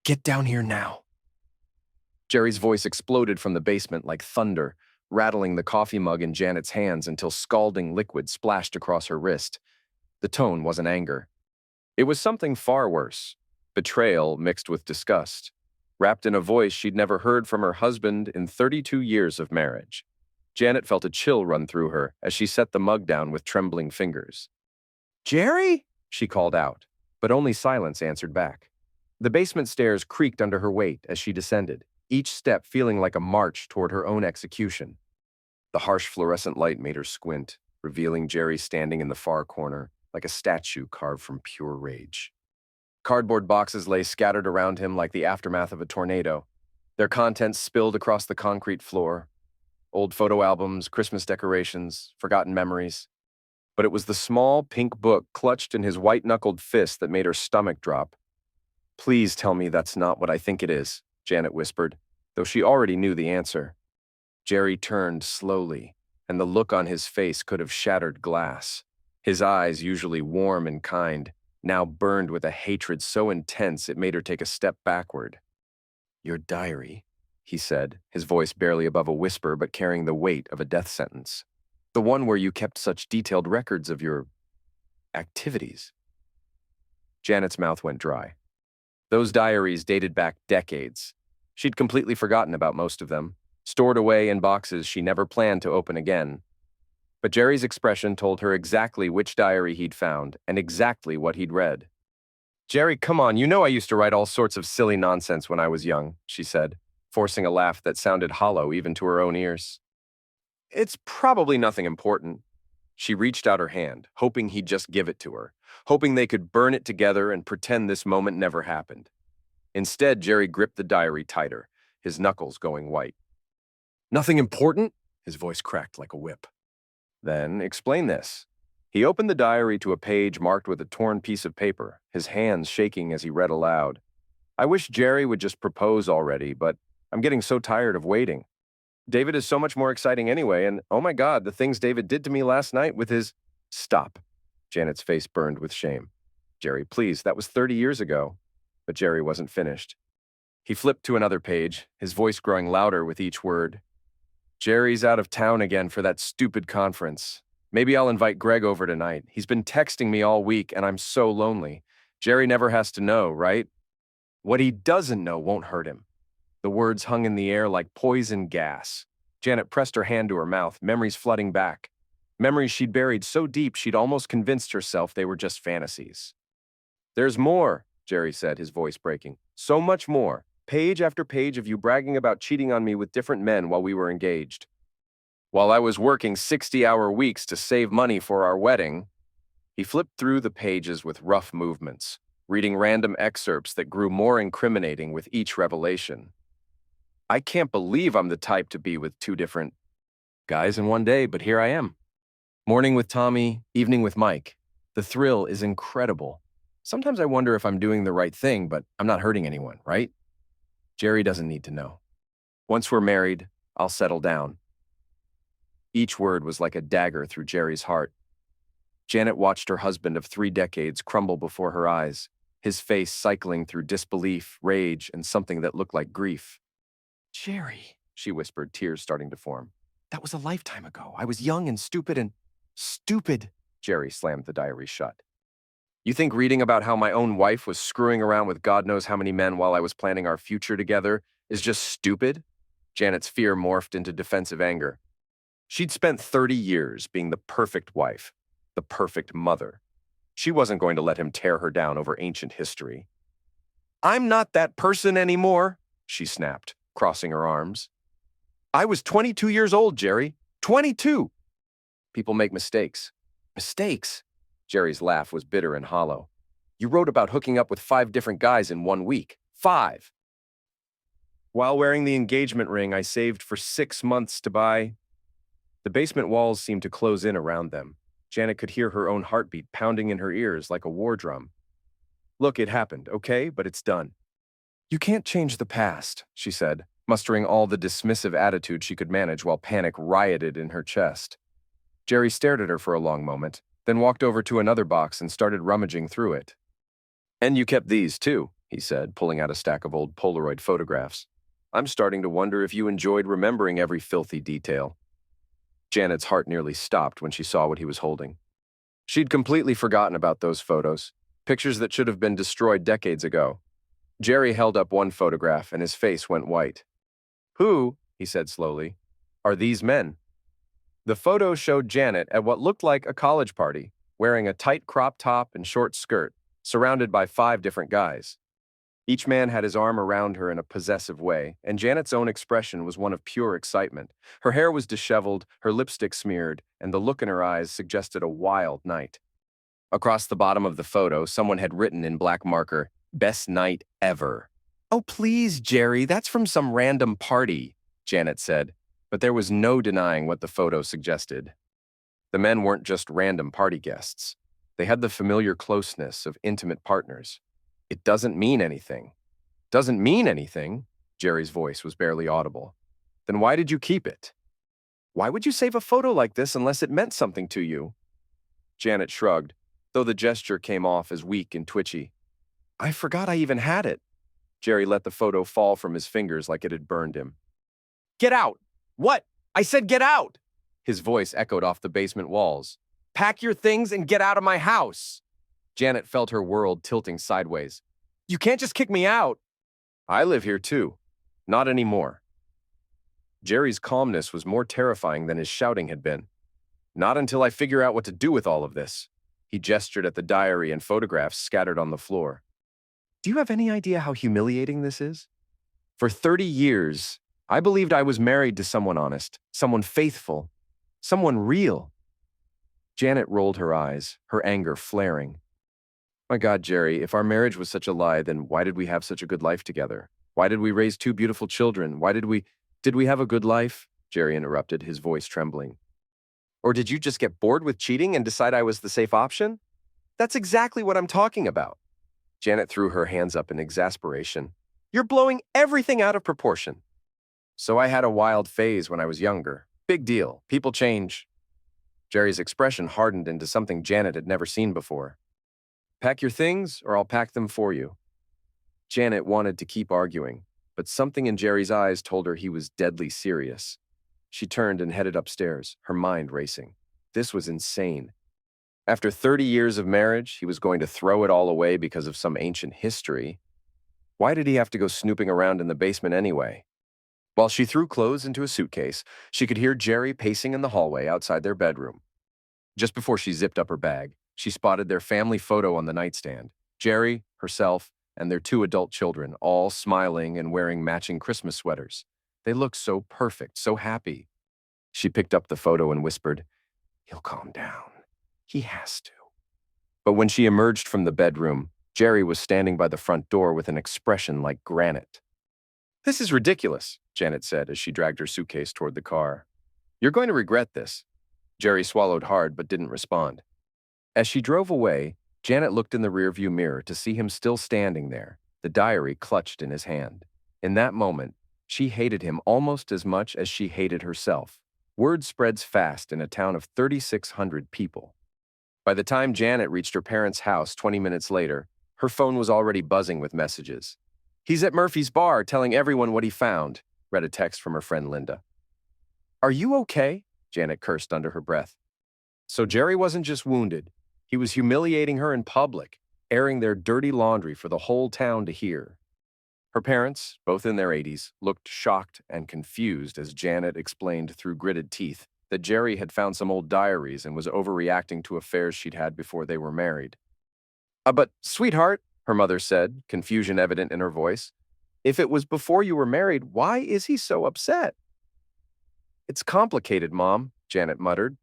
Get down here now. Jerry's voice exploded from the basement like thunder, rattling the coffee mug in Janet's hands until scalding liquid splashed across her wrist. The tone wasn't anger. It was something far worse, betrayal mixed with disgust, wrapped in a voice she'd never heard from her husband in 32 years of marriage. Janet felt a chill run through her as she set the mug down with trembling fingers. "Jerry?" she called out, but only silence answered back. The basement stairs creaked under her weight as she descended, each step feeling like a march toward her own execution. The harsh fluorescent light made her squint, revealing Jerry standing in the far corner, like a statue carved from pure rage. Cardboard boxes lay scattered around him like the aftermath of a tornado, their contents spilled across the concrete floor. Old photo albums, Christmas decorations, forgotten memories. But it was the small pink book clutched in his white-knuckled fist that made her stomach drop. "Please tell me that's not what I think it is," Janet whispered, though she already knew the answer. Jerry turned slowly, and the look on his face could have shattered glass. His eyes, usually warm and kind, now burned with a hatred so intense it made her take a step backward. "Your diary," he said, his voice barely above a whisper but carrying the weight of a death sentence. "The one where you kept such detailed records of your activities." Janet's mouth went dry. Those diaries dated back decades. She'd completely forgotten about most of them, stored away in boxes she never planned to open again. But Jerry's expression told her exactly which diary he'd found and exactly what he'd read. "Jerry, come on, you know I used to write all sorts of silly nonsense when I was young," she said, forcing a laugh that sounded hollow even to her own ears. "It's probably nothing important." She reached out her hand, hoping he'd just give it to her, hoping they could burn it together and pretend this moment never happened. Instead, Jerry gripped the diary tighter, his knuckles going white. "Nothing important?" His voice cracked like a whip. "Then explain this." He opened the diary to a page marked with a torn piece of paper, his hands shaking as he read aloud. "I wish Jerry would just propose already, but I'm getting so tired of waiting. David is so much more exciting anyway, and oh my God, the things David did to me last night with his—" "Stop." Janet's face burned with shame. "Jerry, please, that was 30 years ago." But Jerry wasn't finished. He flipped to another page, his voice growing louder with each word. "Jerry's out of town again for that stupid conference. Maybe I'll invite Greg over tonight. He's been texting me all week, and I'm so lonely. Jerry never has to know, right? What he doesn't know won't hurt him." The words hung in the air like poison gas. Janet pressed her hand to her mouth, memories flooding back. Memories she'd buried so deep she'd almost convinced herself they were just fantasies. "There's more," Jerry said, his voice breaking. "So much more. Page after page of you bragging about cheating on me with different men while we were engaged. While I was working 60-hour weeks to save money for our wedding." He flipped through the pages with rough movements, reading random excerpts that grew more incriminating with each revelation. "I can't believe I'm the type to be with two different guys in one day, but here I am. Morning with Tommy, evening with Mike. The thrill is incredible. Sometimes I wonder if I'm doing the right thing, but I'm not hurting anyone, right? Jerry doesn't need to know. Once we're married, I'll settle down." Each word was like a dagger through Jerry's heart. Janet watched her husband of 3 decades crumble before her eyes, his face cycling through disbelief, rage, and something that looked like grief. "Jerry," she whispered, tears starting to form. "That was a lifetime ago. I was young and stupid and—" "Stupid!" Jerry slammed the diary shut. "You think reading about how my own wife was screwing around with God knows how many men while I was planning our future together is just stupid?" Janet's fear morphed into defensive anger. She'd spent 30 years being the perfect wife, the perfect mother. She wasn't going to let him tear her down over ancient history. "I'm not that person anymore," she snapped, crossing her arms. "I was 22 years old, Jerry. 22! People make mistakes." "Mistakes?" Jerry's laugh was bitter and hollow. "You wrote about hooking up with 5 different guys in 1 week. 5! While wearing the engagement ring I saved for 6 months to buy." The basement walls seemed to close in around them. Janet could hear her own heartbeat pounding in her ears like a war drum. "Look, it happened, okay? But it's done." "You can't change the past," she said, mustering all the dismissive attitude she could manage while panic rioted in her chest. Jerry stared at her for a long moment, then walked over to another box and started rummaging through it. "And you kept these, too," he said, pulling out a stack of old Polaroid photographs. I'm starting to wonder if you enjoyed remembering every filthy detail. Janet's heart nearly stopped when she saw what he was holding. She'd completely forgotten about those photos, pictures that should have been destroyed decades ago. Jerry held up one photograph and his face went white. Who, he said slowly, are these men? The photo showed Janet at what looked like a college party, wearing a tight crop top and short skirt, surrounded by 5 different guys. Each man had his arm around her in a possessive way, and Janet's own expression was one of pure excitement. Her hair was disheveled, her lipstick smeared, and the look in her eyes suggested a wild night. Across the bottom of the photo, someone had written in black marker, "Best night ever." "Oh, please, Jerry, that's from some random party," Janet said, but there was no denying what the photo suggested. The men weren't just random party guests. They had the familiar closeness of intimate partners. It doesn't mean anything. Doesn't mean anything? Jerry's voice was barely audible. Then why did you keep it? Why would you save a photo like this unless it meant something to you? Janet shrugged, though the gesture came off as weak and twitchy. I forgot I even had it. Jerry let the photo fall from his fingers like it had burned him. Get out! What? I said get out! His voice echoed off the basement walls. Pack your things and get out of my house! Janet felt her world tilting sideways. You can't just kick me out! I live here too. Not anymore. Jerry's calmness was more terrifying than his shouting had been. Not until I figure out what to do with all of this. He gestured at the diary and photographs scattered on the floor. Do you have any idea how humiliating this is? For 30 years, I believed I was married to someone honest, someone faithful, someone real. Janet rolled her eyes, her anger flaring. My God, Jerry, if our marriage was such a lie, then why did we have such a good life together? Why did we raise 2 beautiful children? Did we have a good life? Jerry interrupted, his voice trembling. Or did you just get bored with cheating and decide I was the safe option? That's exactly what I'm talking about. Janet threw her hands up in exasperation. You're blowing everything out of proportion. So I had a wild phase when I was younger. Big deal. People change. Jerry's expression hardened into something Janet had never seen before. Pack your things, or I'll pack them for you. Janet wanted to keep arguing, but something in Jerry's eyes told her he was deadly serious. She turned and headed upstairs, her mind racing. This was insane. After 30 years of marriage, he was going to throw it all away because of some ancient history. Why did he have to go snooping around in the basement anyway? While she threw clothes into a suitcase, she could hear Jerry pacing in the hallway outside their bedroom. Just before she zipped up her bag, she spotted their family photo on the nightstand. Jerry, herself, and their 2 adult children, all smiling and wearing matching Christmas sweaters. They looked so perfect, so happy. She picked up the photo and whispered, He'll calm down. He has to. But when she emerged from the bedroom, Jerry was standing by the front door with an expression like granite. This is ridiculous, Janet said as she dragged her suitcase toward the car. You're going to regret this. Jerry swallowed hard but didn't respond. As she drove away, Janet looked in the rearview mirror to see him still standing there, the diary clutched in his hand. In that moment, she hated him almost as much as she hated herself. Word spreads fast in a town of 3,600 people. By the time Janet reached her parents' house 20 minutes later, her phone was already buzzing with messages. He's at Murphy's bar telling everyone what he found, read a text from her friend Linda. Are you okay? Janet cursed under her breath. So Jerry wasn't just wounded. He was humiliating her in public, airing their dirty laundry for the whole town to hear. Her parents, both in their 80s, looked shocked and confused as Janet explained through gritted teeth that Jerry had found some old diaries and was overreacting to affairs she'd had before they were married. But, sweetheart, her mother said, confusion evident in her voice, if it was before you were married, why is he so upset? It's complicated, Mom, Janet muttered,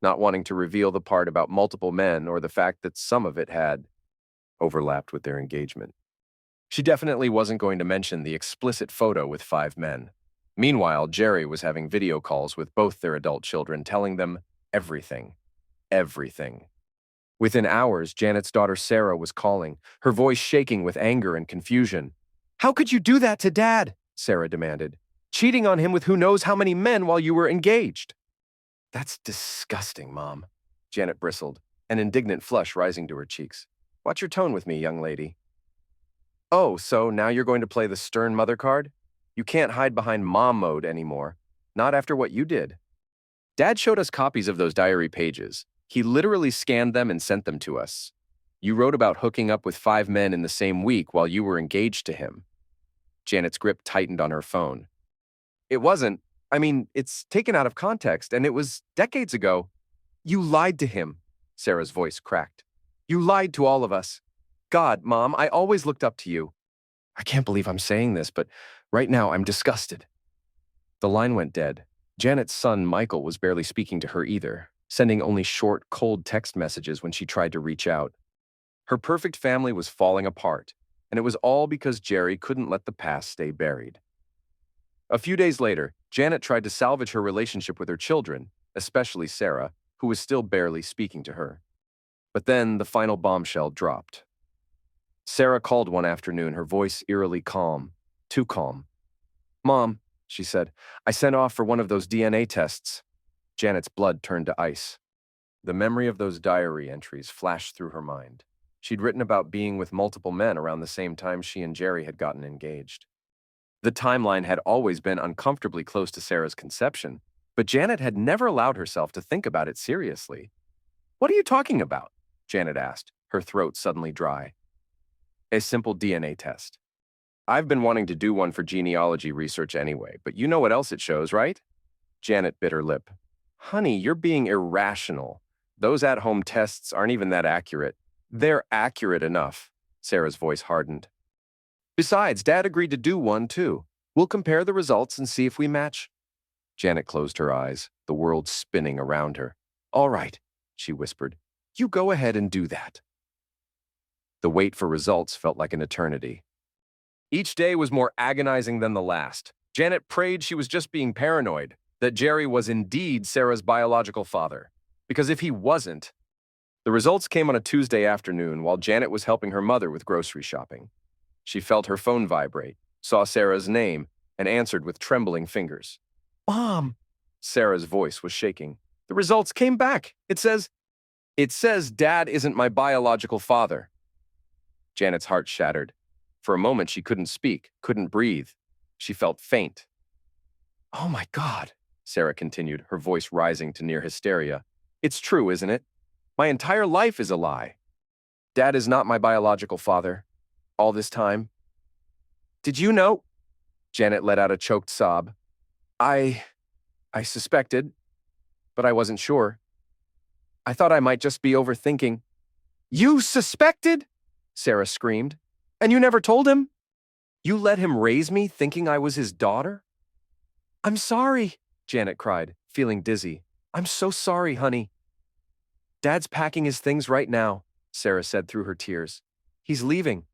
not wanting to reveal the part about multiple men or the fact that some of it had overlapped with their engagement. She definitely wasn't going to mention the explicit photo with 5 men. Meanwhile, Jerry was having video calls with both their adult children, telling them everything. Everything. Within hours, Janet's daughter Sarah was calling, her voice shaking with anger and confusion. How could you do that to Dad? Sarah demanded. Cheating on him with who knows how many men while you were engaged. That's disgusting, Mom. Janet bristled, an indignant flush rising to her cheeks. Watch your tone with me, young lady. Oh, so now you're going to play the stern mother card? You can't hide behind mom mode anymore. Not after what you did. Dad showed us copies of those diary pages. He literally scanned them and sent them to us. You wrote about hooking up with 5 men in the same week while you were engaged to him. Janet's grip tightened on her phone. It wasn't. I mean, it's taken out of context, and it was decades ago. You lied to him, Sarah's voice cracked. You lied to all of us. God, Mom, I always looked up to you. I can't believe I'm saying this, but right now I'm disgusted. The line went dead. Janet's son, Michael, was barely speaking to her either, sending only short, cold text messages when she tried to reach out. Her perfect family was falling apart, and it was all because Jerry couldn't let the past stay buried. A few days later, Janet tried to salvage her relationship with her children, especially Sarah, who was still barely speaking to her. But then the final bombshell dropped. Sarah called one afternoon, her voice eerily calm, too calm. Mom, she said, I sent off for one of those DNA tests. Janet's blood turned to ice. The memory of those diary entries flashed through her mind. She'd written about being with multiple men around the same time she and Jerry had gotten engaged. The timeline had always been uncomfortably close to Sarah's conception, but Janet had never allowed herself to think about it seriously. What are you talking about? Janet asked, her throat suddenly dry. A simple DNA test. I've been wanting to do one for genealogy research anyway, but you know what else it shows, right? Janet bit her lip. Honey, you're being irrational. Those at-home tests aren't even that accurate. They're accurate enough. Sarah's voice hardened. Besides, Dad agreed to do one, too. We'll compare the results and see if we match. Janet closed her eyes, the world spinning around her. All right, she whispered. You go ahead and do that. The wait for results felt like an eternity. Each day was more agonizing than the last. Janet prayed she was just being paranoid, that Jerry was indeed Sarah's biological father. Because if he wasn't... The results came on a Tuesday afternoon while Janet was helping her mother with grocery shopping. She felt her phone vibrate, saw Sarah's name, and answered with trembling fingers. Mom! Sarah's voice was shaking. The results came back. It says Dad isn't my biological father. Janet's heart shattered. For a moment, she couldn't speak, couldn't breathe. She felt faint. Oh my God, Sarah continued, her voice rising to near hysteria. It's true, isn't it? My entire life is a lie. Dad is not my biological father. All this time. Did you know? Janet let out a choked sob. I suspected, but I wasn't sure. I thought I might just be overthinking. You suspected? Sarah screamed. And you never told him? You let him raise me thinking I was his daughter? I'm sorry, Janet cried, feeling dizzy. I'm so sorry, honey. Dad's packing his things right now, Sarah said through her tears. He's leaving,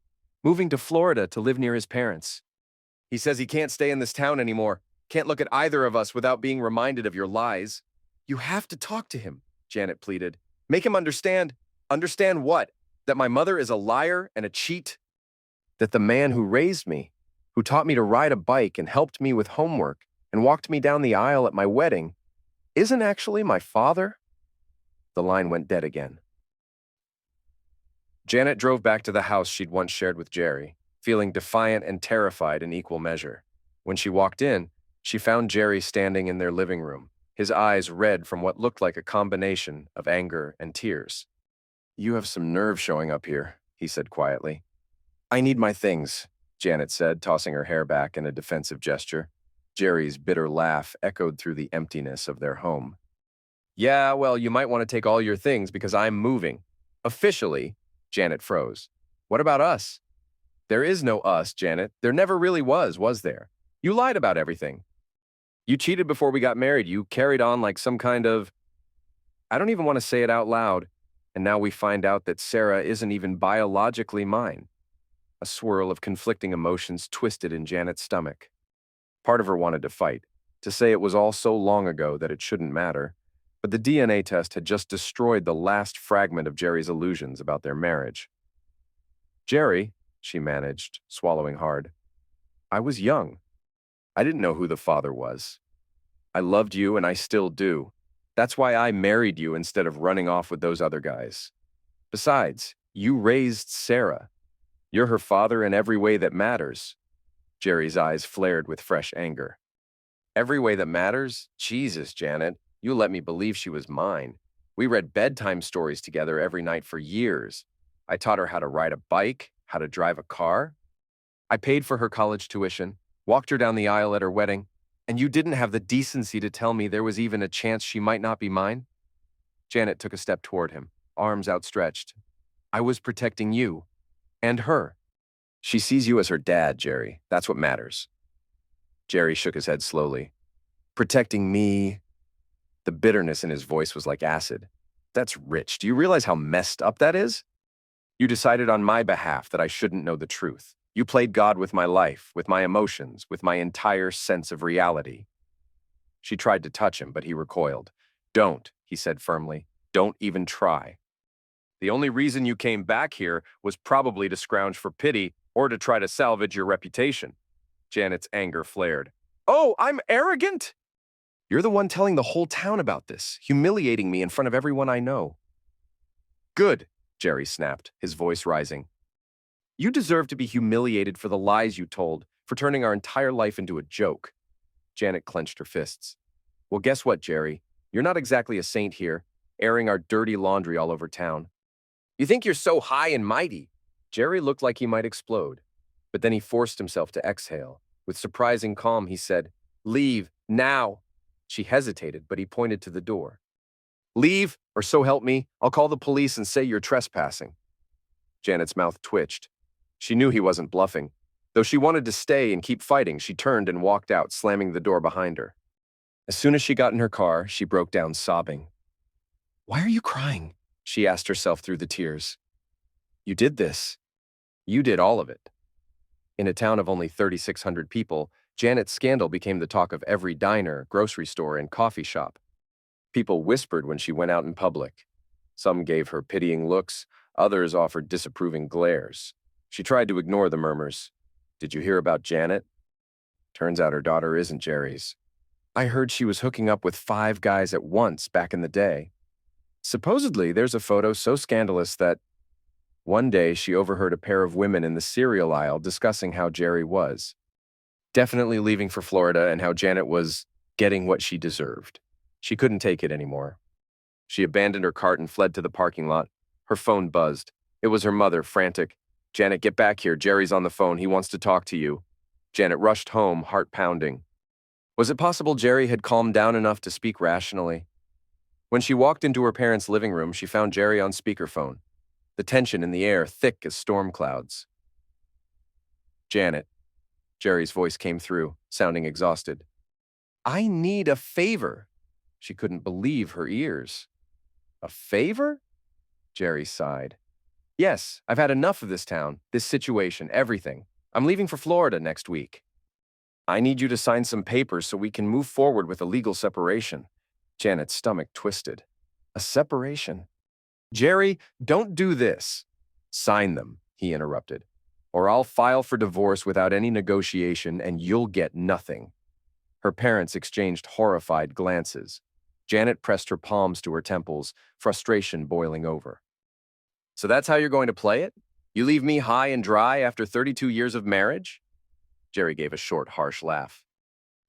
moving to Florida to live near his parents. He says he can't stay in this town anymore, can't look at either of us without being reminded of your lies. You have to talk to him, Janet pleaded. Make him understand. Understand what? That my mother is a liar and a cheat? That the man who raised me, who taught me to ride a bike and helped me with homework and walked me down the aisle at my wedding, isn't actually my father? The line went dead again. Janet drove back to the house she'd once shared with Jerry, feeling defiant and terrified in equal measure. When she walked in, she found Jerry standing in their living room, his eyes red from what looked like a combination of anger and tears. You have some nerve showing up here, he said quietly. I need my things, Janet said, tossing her hair back in a defensive gesture. Jerry's bitter laugh echoed through the emptiness of their home. Yeah, well, you might want to take all your things because I'm moving. Officially, Janet froze. What about us? There is no us, Janet. There never really was there? You lied about everything. You cheated before we got married. You carried on like some kind of... I don't even want to say it out loud. And now we find out that Sarah isn't even biologically mine. A swirl of conflicting emotions twisted in Janet's stomach. Part of her wanted to fight, to say it was all so long ago that it shouldn't matter. But the DNA test had just destroyed the last fragment of Jerry's illusions about their marriage. Jerry, she managed, swallowing hard. I was young. I didn't know who the father was. I loved you and I still do. That's why I married you instead of running off with those other guys. Besides, you raised Sarah. You're her father in every way that matters. Jerry's eyes flared with fresh anger. Every way that matters? Jesus, Janet, you let me believe she was mine. We read bedtime stories together every night for years. I taught her how to ride a bike, how to drive a car. I paid for her college tuition, walked her down the aisle at her wedding, and you didn't have the decency to tell me there was even a chance she might not be mine? Janet took a step toward him, arms outstretched. I was protecting you. And her. She sees you as her dad, Jerry. That's what matters. Jerry shook his head slowly. Protecting me. The bitterness in his voice was like acid. That's rich. Do you realize how messed up that is? You decided on my behalf that I shouldn't know the truth. You played God with my life, with my emotions, with my entire sense of reality. She tried to touch him, but he recoiled. Don't, he said firmly. Don't even try. The only reason you came back here was probably to scrounge for pity or to try to salvage your reputation. Janet's anger flared. Oh, I'm arrogant? You're the one telling the whole town about this, humiliating me in front of everyone I know. Good, Jerry snapped, his voice rising. You deserve to be humiliated for the lies you told, for turning our entire life into a joke. Janet clenched her fists. Well, guess what, Jerry? You're not exactly a saint here, airing our dirty laundry all over town. You think you're so high and mighty? Jerry looked like he might explode, but then he forced himself to exhale. With surprising calm, he said, Leave, now. She hesitated, but he pointed to the door. Leave, or so help me, I'll call the police and say you're trespassing. Janet's mouth twitched. She knew he wasn't bluffing. Though she wanted to stay and keep fighting, she turned and walked out, slamming the door behind her. As soon as she got in her car, she broke down sobbing. Why are you crying? She asked herself through the tears. You did this. You did all of it. In a town of only 3,600 people, Janet's scandal became the talk of every diner, grocery store, and coffee shop. People whispered when she went out in public. Some gave her pitying looks, others offered disapproving glares. She tried to ignore the murmurs. Did you hear about Janet? Turns out her daughter isn't Jerry's. I heard she was hooking up with 5 guys at once back in the day. Supposedly, there's a photo so scandalous that one day she overheard a pair of women in the cereal aisle discussing how Jerry was definitely leaving for Florida and how Janet was getting what she deserved. She couldn't take it anymore. She abandoned her cart and fled to the parking lot. Her phone buzzed. It was her mother, frantic. Janet, get back here. Jerry's on the phone. He wants to talk to you. Janet rushed home, heart pounding. Was it possible Jerry had calmed down enough to speak rationally? When she walked into her parents' living room, she found Jerry on speakerphone, the tension in the air thick as storm clouds. Janet. Jerry's voice came through, sounding exhausted. I need a favor. She couldn't believe her ears. A favor? Jerry sighed. Yes, I've had enough of this town, this situation, everything. I'm leaving for Florida next week. I need you to sign some papers so we can move forward with a legal separation. Janet's stomach twisted. A separation? Jerry, don't do this. Sign them, he interrupted. Or I'll file for divorce without any negotiation and you'll get nothing. Her parents exchanged horrified glances. Janet pressed her palms to her temples, frustration boiling over. So that's how you're going to play it? You leave me high and dry after 32 years of marriage? Jerry gave a short, harsh laugh.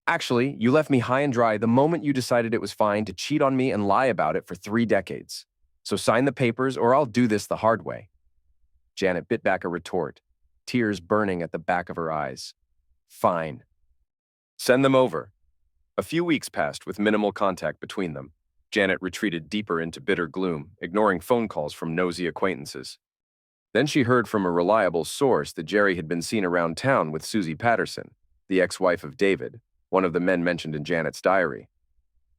Actually, you left me high and dry the moment you decided it was fine to cheat on me and lie about it for 3 decades. So sign the papers or I'll do this the hard way. Janet bit back a retort, tears burning at the back of her eyes. Fine. Send them over. A few weeks passed with minimal contact between them. Janet retreated deeper into bitter gloom, ignoring phone calls from nosy acquaintances. Then she heard from a reliable source that Jerry had been seen around town with Susie Patterson, the ex-wife of David, one of the men mentioned in Janet's diary.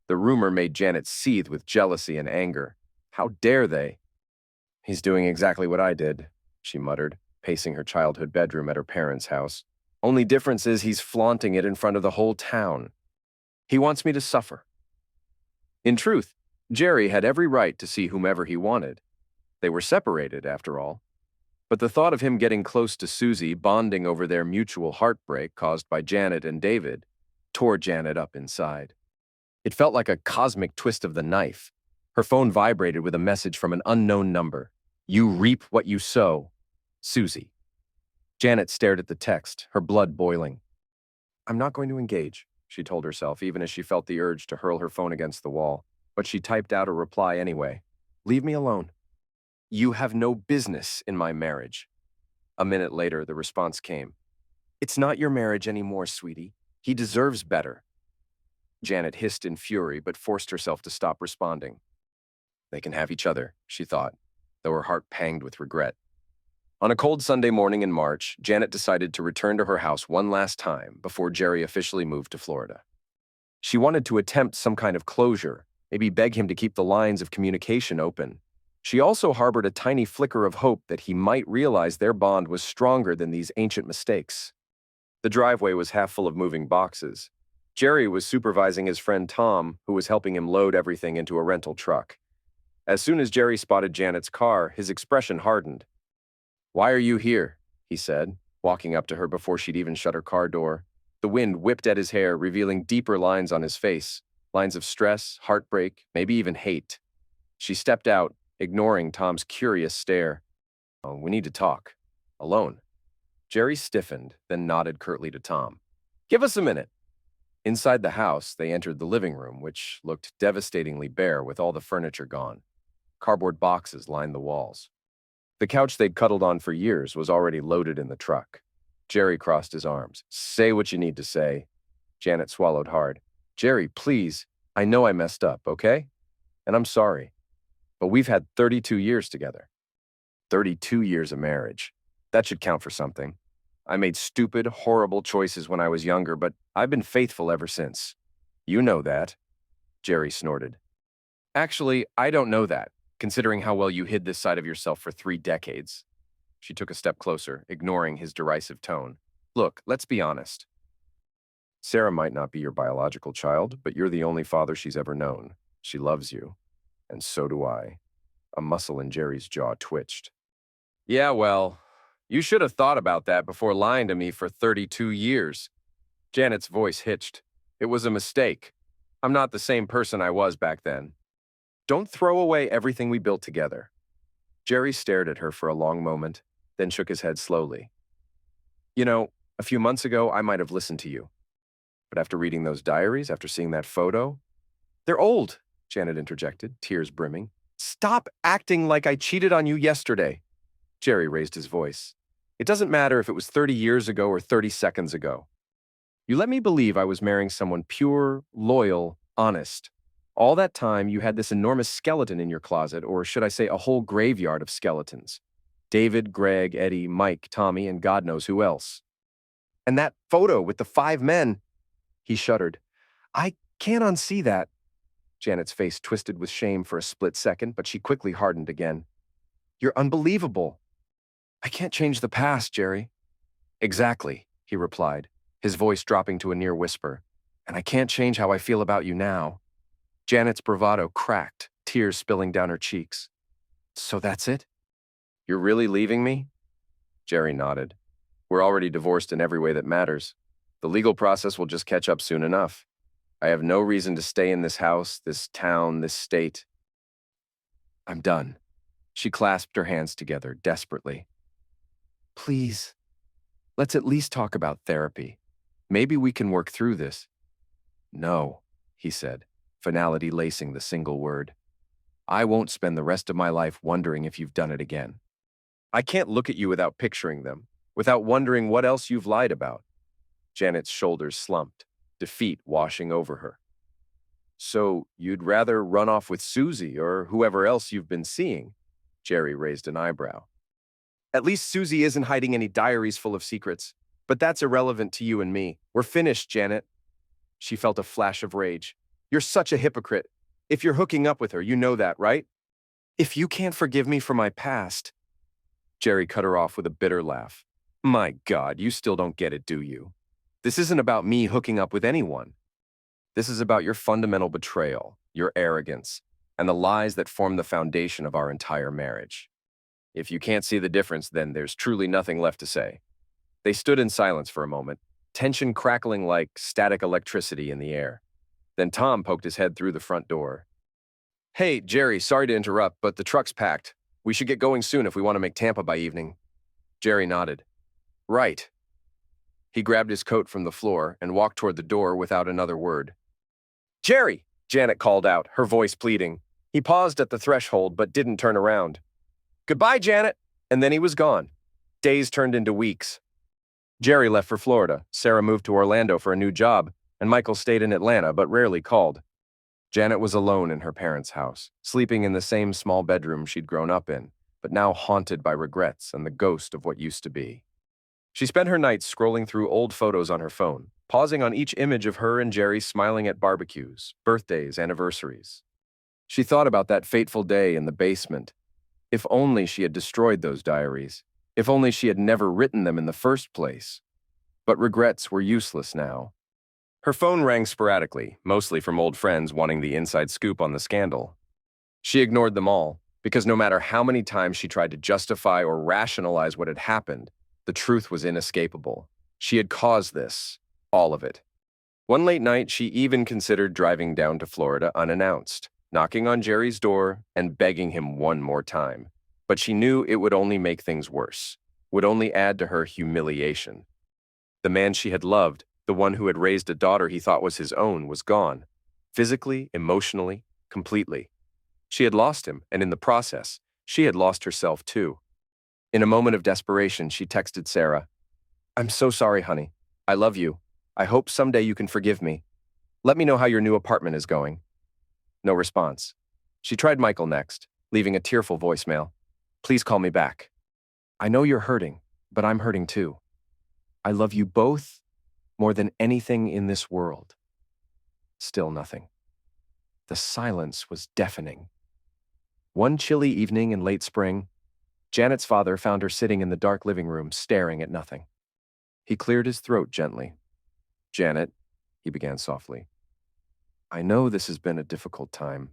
The rumor made Janet seethe with jealousy and anger. How dare they? He's doing exactly what I did, she muttered, pacing her childhood bedroom at her parents' house. Only difference is he's flaunting it in front of the whole town. He wants me to suffer. In truth, Jerry had every right to see whomever he wanted. They were separated, after all. But the thought of him getting close to Susie, bonding over their mutual heartbreak caused by Janet and David, tore Janet up inside. It felt like a cosmic twist of the knife. Her phone vibrated with a message from an unknown number. You reap what you sow. Susie. Janet stared at the text, her blood boiling. I'm not going to engage, she told herself, even as she felt the urge to hurl her phone against the wall. But she typed out a reply anyway. Leave me alone. You have no business in my marriage. A minute later, the response came. It's not your marriage anymore, sweetie. He deserves better. Janet hissed in fury, but forced herself to stop responding. They can have each other, she thought, though her heart panged with regret. On a cold Sunday morning in March, Janet decided to return to her house one last time before Jerry officially moved to Florida. She wanted to attempt some kind of closure, maybe beg him to keep the lines of communication open. She also harbored a tiny flicker of hope that he might realize their bond was stronger than these ancient mistakes. The driveway was half full of moving boxes. Jerry was supervising his friend Tom, who was helping him load everything into a rental truck. As soon as Jerry spotted Janet's car, his expression hardened. Why are you here? He said, walking up to her before she'd even shut her car door. The wind whipped at his hair, revealing deeper lines on his face, lines of stress, heartbreak, maybe even hate. She stepped out, ignoring Tom's curious stare. Oh, we need to talk. Alone. Jerry stiffened, then nodded curtly to Tom. Give us a minute. Inside the house, they entered the living room, which looked devastatingly bare with all the furniture gone. Cardboard boxes lined the walls. The couch they'd cuddled on for years was already loaded in the truck. Jerry crossed his arms. Say what you need to say. Janet swallowed hard. Jerry, please. I know I messed up, okay? And I'm sorry. But we've had 32 years together. 32 years of marriage. That should count for something. I made stupid, horrible choices when I was younger, but I've been faithful ever since. You know that. Jerry snorted. Actually, I don't know that, considering how well you hid this side of yourself for 3 decades. She took a step closer, ignoring his derisive tone. Look, let's be honest. Sarah might not be your biological child, but you're the only father she's ever known. She loves you. And so do I. A muscle in Jerry's jaw twitched. Yeah, well, you should have thought about that before lying to me for 32 years. Janet's voice hitched. It was a mistake. I'm not the same person I was back then. Don't throw away everything we built together. Jerry stared at her for a long moment, then shook his head slowly. You know, a few months ago, I might have listened to you. But after reading those diaries, after seeing that photo... They're old, Janet interjected, tears brimming. Stop acting like I cheated on you yesterday. Jerry raised his voice. It doesn't matter if it was 30 years ago or 30 seconds ago. You let me believe I was marrying someone pure, loyal, honest. All that time, you had this enormous skeleton in your closet, or should I say a whole graveyard of skeletons. David, Greg, Eddie, Mike, Tommy, and God knows who else. And that photo with the 5 men. He shuddered. I can't unsee that. Janet's face twisted with shame for a split second, but she quickly hardened again. You're unbelievable. I can't change the past, Jerry. Exactly, he replied, his voice dropping to a near whisper. And I can't change how I feel about you now. Janet's bravado cracked, tears spilling down her cheeks. So that's it? You're really leaving me? Jerry nodded. We're already divorced in every way that matters. The legal process will just catch up soon enough. I have no reason to stay in this house, this town, this state. I'm done. She clasped her hands together, desperately. Please, let's at least talk about therapy. Maybe we can work through this. No, he said, finality lacing the single word. I won't spend the rest of my life wondering if you've done it again. I can't look at you without picturing them, without wondering what else you've lied about. Janet's shoulders slumped, defeat washing over her. So you'd rather run off with Susie or whoever else you've been seeing? Jerry raised an eyebrow. At least Susie isn't hiding any diaries full of secrets. But that's irrelevant to you and me. We're finished, Janet. She felt a flash of rage. You're such a hypocrite. If you're hooking up with her, you know that, right? If you can't forgive me for my past... Jerry cut her off with a bitter laugh. My God, you still don't get it, do you? This isn't about me hooking up with anyone. This is about your fundamental betrayal, your arrogance, and the lies that form the foundation of our entire marriage. If you can't see the difference, then there's truly nothing left to say. They stood in silence for a moment, tension crackling like static electricity in the air. Then Tom poked his head through the front door. Hey, Jerry, sorry to interrupt, but the truck's packed. We should get going soon if we want to make Tampa by evening. Jerry nodded. Right. He grabbed his coat from the floor and walked toward the door without another word. Jerry! Janet called out, her voice pleading. He paused at the threshold but didn't turn around. Goodbye, Janet! And then he was gone. Days turned into weeks. Jerry left for Florida, Sarah moved to Orlando for a new job, and Michael stayed in Atlanta but rarely called. Janet was alone in her parents' house, sleeping in the same small bedroom she'd grown up in, but now haunted by regrets and the ghost of what used to be. She spent her nights scrolling through old photos on her phone, pausing on each image of her and Jerry smiling at barbecues, birthdays, anniversaries. She thought about that fateful day in the basement. If only she had destroyed those diaries. If only she had never written them in the first place. But regrets were useless now. Her phone rang sporadically, mostly from old friends wanting the inside scoop on the scandal. She ignored them all, because no matter how many times she tried to justify or rationalize what had happened, the truth was inescapable. She had caused this, all of it. One late night, she even considered driving down to Florida unannounced, knocking on Jerry's door and begging him one more time. But she knew it would only make things worse, would only add to her humiliation. The man she had loved, the one who had raised a daughter he thought was his own, was gone. Physically, emotionally, completely. She had lost him, and in the process, she had lost herself too. In a moment of desperation, she texted Sarah, I'm so sorry, honey. I love you. I hope someday you can forgive me. Let me know how your new apartment is going. No response. She tried Michael next, leaving a tearful voicemail. Please call me back. I know you're hurting, but I'm hurting too. I love you both more than anything in this world. Still nothing. The silence was deafening. One chilly evening in late spring, Janet's father found her sitting in the dark living room, staring at nothing. He cleared his throat gently. Janet, he began softly, I know this has been a difficult time,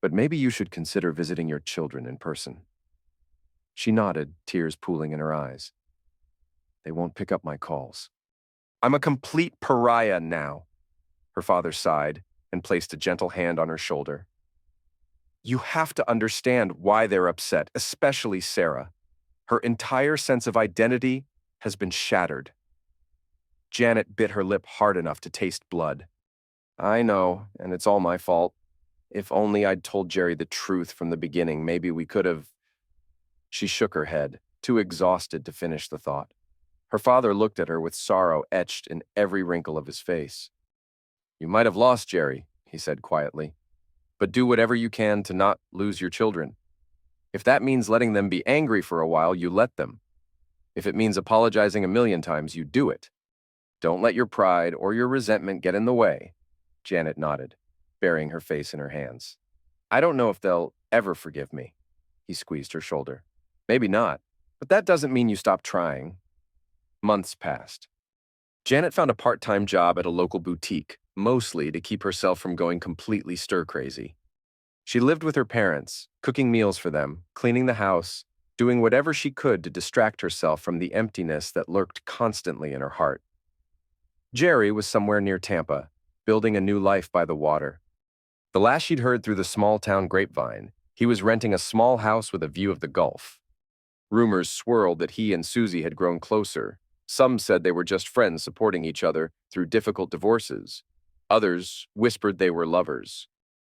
but maybe you should consider visiting your children in person. She nodded, tears pooling in her eyes. They won't pick up my calls. I'm a complete pariah now. Her father sighed and placed a gentle hand on her shoulder. You have to understand why they're upset, especially Sarah. Her entire sense of identity has been shattered. Janet bit her lip hard enough to taste blood. I know, and it's all my fault. If only I'd told Jerry the truth from the beginning, maybe we could have... She shook her head, too exhausted to finish the thought. Her father looked at her with sorrow etched in every wrinkle of his face. You might have lost Jerry, he said quietly, but do whatever you can to not lose your children. If that means letting them be angry for a while, you let them. If it means apologizing 1,000,000 times, you do it. Don't let your pride or your resentment get in the way. Janet nodded, burying her face in her hands. I don't know if they'll ever forgive me. He squeezed her shoulder. Maybe not, but that doesn't mean you stop trying. Months passed. Janet found a part-time job at a local boutique, mostly to keep herself from going completely stir-crazy. She lived with her parents, cooking meals for them, cleaning the house, doing whatever she could to distract herself from the emptiness that lurked constantly in her heart. Jerry was somewhere near Tampa, building a new life by the water. The last she'd heard through the small-town grapevine, he was renting a small house with a view of the Gulf. Rumors swirled that he and Susie had grown closer. Some said they were just friends supporting each other through difficult divorces. Others whispered they were lovers.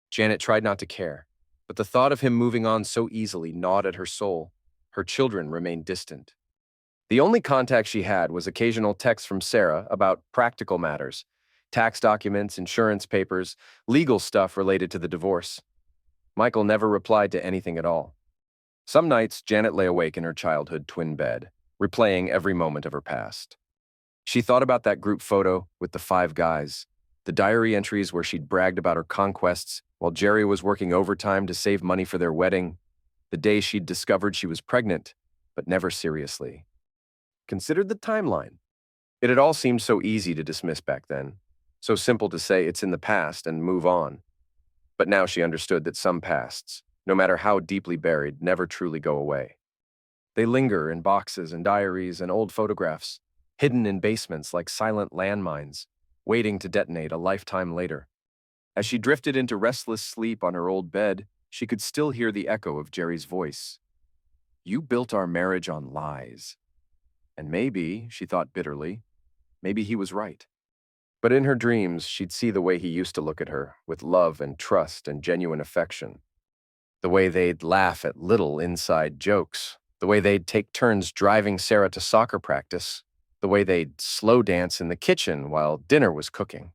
Janet tried not to care, but the thought of him moving on so easily gnawed at her soul. Her children remained distant. The only contact she had was occasional texts from Sarah about practical matters, tax documents, insurance papers, legal stuff related to the divorce. Michael never replied to anything at all. Some nights, Janet lay awake in her childhood twin bed, replaying every moment of her past. She thought about that group photo with the 5 guys, the diary entries where she'd bragged about her conquests while Jerry was working overtime to save money for their wedding, the day she'd discovered she was pregnant, but never seriously. Considered the timeline. It had all seemed so easy to dismiss back then, so simple to say it's in the past and move on. But now she understood that some pasts, no matter how deeply buried, never truly go away. They linger in boxes and diaries and old photographs, hidden in basements like silent landmines, waiting to detonate a lifetime later. As she drifted into restless sleep on her old bed, she could still hear the echo of Jerry's voice. You built our marriage on lies. And maybe, she thought bitterly, maybe he was right. But in her dreams, she'd see the way he used to look at her, with love and trust and genuine affection. The way they'd laugh at little inside jokes. The way they'd take turns driving Sarah to soccer practice. The way they'd slow dance in the kitchen while dinner was cooking.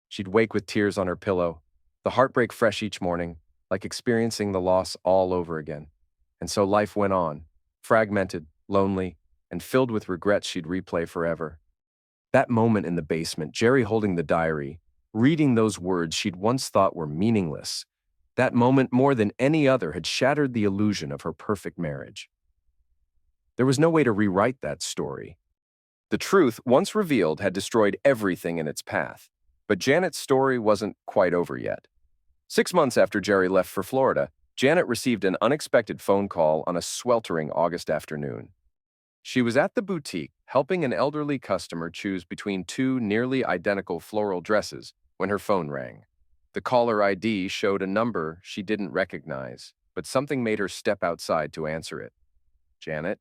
She'd wake with tears on her pillow, the heartbreak fresh each morning, like experiencing the loss all over again. And so life went on, fragmented, lonely, and filled with regrets she'd replay forever. That moment in the basement, Jerry holding the diary, reading those words she'd once thought were meaningless, that moment more than any other had shattered the illusion of her perfect marriage. There was no way to rewrite that story. The truth, once revealed, had destroyed everything in its path. But Janet's story wasn't quite over yet. 6 months after Jerry left for Florida, Janet received an unexpected phone call on a sweltering August afternoon. She was at the boutique, helping an elderly customer choose between two nearly identical floral dresses when her phone rang. The caller ID showed a number she didn't recognize, but something made her step outside to answer it. Janet?